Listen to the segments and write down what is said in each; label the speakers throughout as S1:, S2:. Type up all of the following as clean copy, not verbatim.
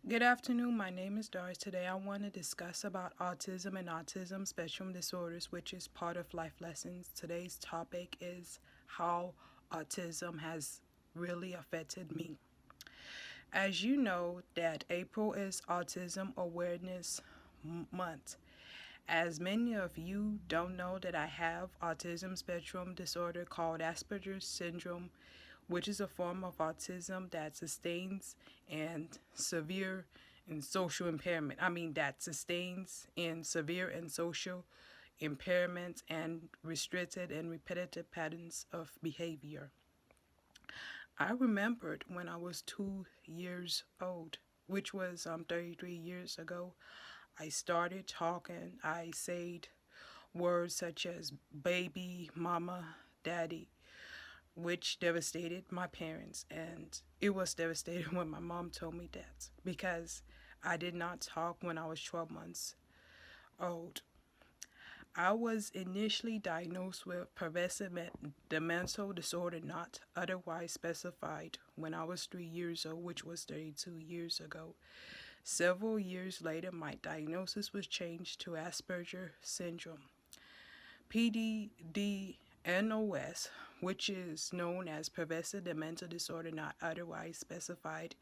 S1: Good afternoon. My name is Doris. Today I want to discuss about autism and autism spectrum disorders, which is part of life lessons. Today's topic is how autism has really affected me. As you know, that April is Autism Awareness Month. As many of you don't know that I have autism spectrum disorder called Asperger's syndrome, which is a form of autism that sustains and severe and social impairment. That sustains in severe and social impairments and restricted and repetitive patterns of behavior. I remembered when I was 2 years old, which was 33 years ago. I started talking. I said words such as baby, mama, daddy, which devastated my parents. And it was devastating when my mom told me that because I did not talk when I was 12 months old. I was initially diagnosed with pervasive dementia disorder not otherwise specified when I was 3 years old, which was 32 years ago. Several years later, my diagnosis was changed to Asperger syndrome. PDD-NOS, which is known as pervasive dementia disorder not otherwise specified,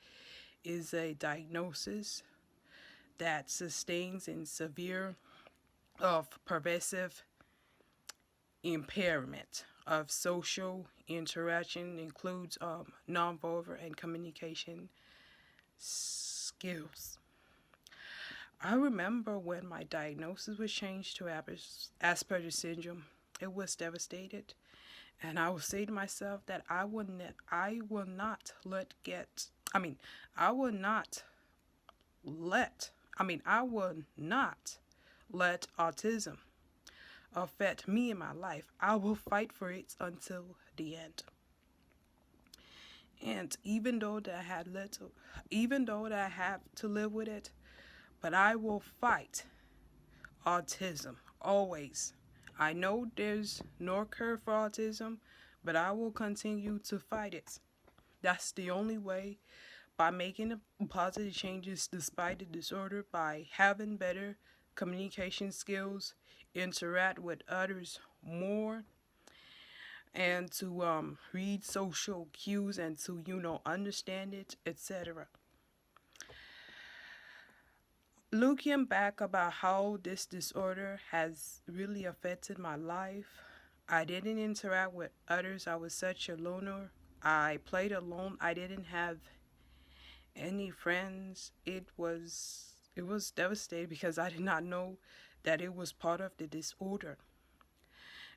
S1: is a diagnosis that sustains in severe of pervasive impairment of social interaction, includes nonverbal and communication skills. I remember when my diagnosis was changed to Asperger's syndrome, it was devastated. And I will say to myself that I will not let get, I will not let, I will not let autism affect me in my life. I will fight for it until the end. And even though that I have to live with it, but I will fight autism always. I know there's no cure for autism, but I will continue to fight it. That's the only way, by making positive changes despite the disorder, by having better communication skills, interact with others more, and to read social cues and to understand it, etc. Looking back about how this disorder has really affected my life, I didn't interact with others. I was such a loner. I played alone. I didn't have any friends. It was devastating because I did not know that it was part of the disorder.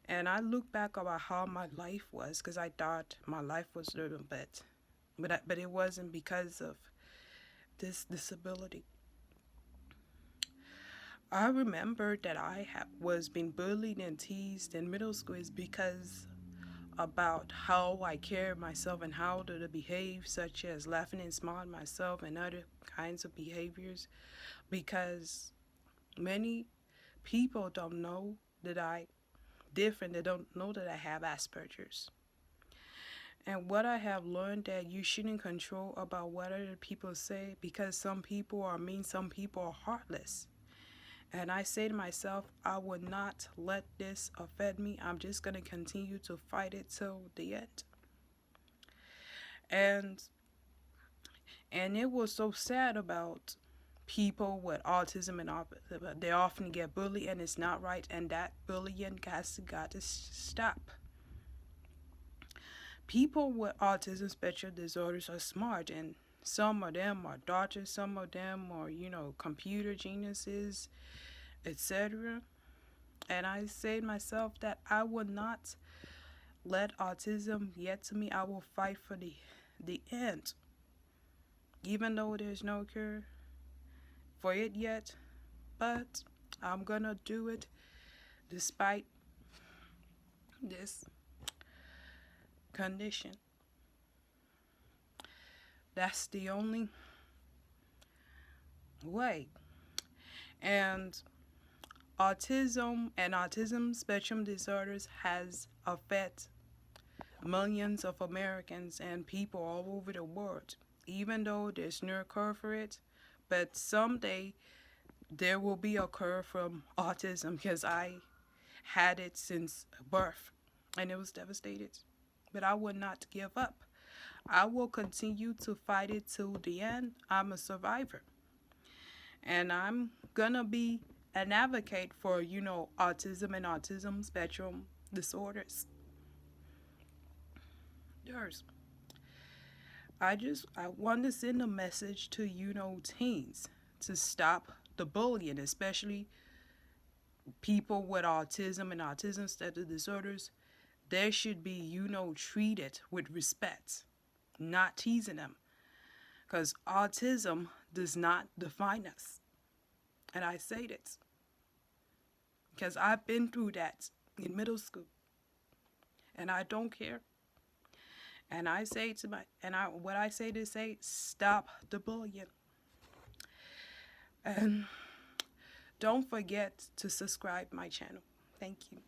S1: And I look back about how my life was because I thought my life was a little bit, but it wasn't because of this disability. I remember that was being bullied and teased in middle school is because about how I carried myself and how did I behave, such as laughing and smiling myself and other kinds of behaviors, because many people don't know that I different. They don't know that I have Asperger's. And what I have learned that you shouldn't control about what other people say, because some people are mean, some people are heartless. And I say to myself, I will not let this affect me. I'm just going to continue to fight it till the end. And it was so sad about people with autism and they often get bullied, and it's not right, and that bullying got to stop. People with autism spectrum disorders are smart, and some of them are doctors, some of them are computer geniuses, etc. And I say to myself that I will not let autism get to me. I will fight for the end. Even though there's no cure for it yet, but I'm gonna do it despite this condition. That's the only way. And autism and autism spectrum disorders has affected millions of Americans and people all over the world. Even though there's no cure for it, But someday there will be a cure from autism because I had it since birth and it was devastated. But I would not give up. I will continue to fight it till the end. I'm a survivor. And I'm gonna be an advocate for, autism and autism spectrum disorders. Yours. I want to send a message to, teens to stop the bullying, especially people with autism and autism spectrum disorders. They should be, treated with respect, not teasing them. Because autism does not define us. And I say this because I've been through that in middle school. And I don't care. And I say to what I say to say, stop the bullying. And don't forget to subscribe my channel. Thank you.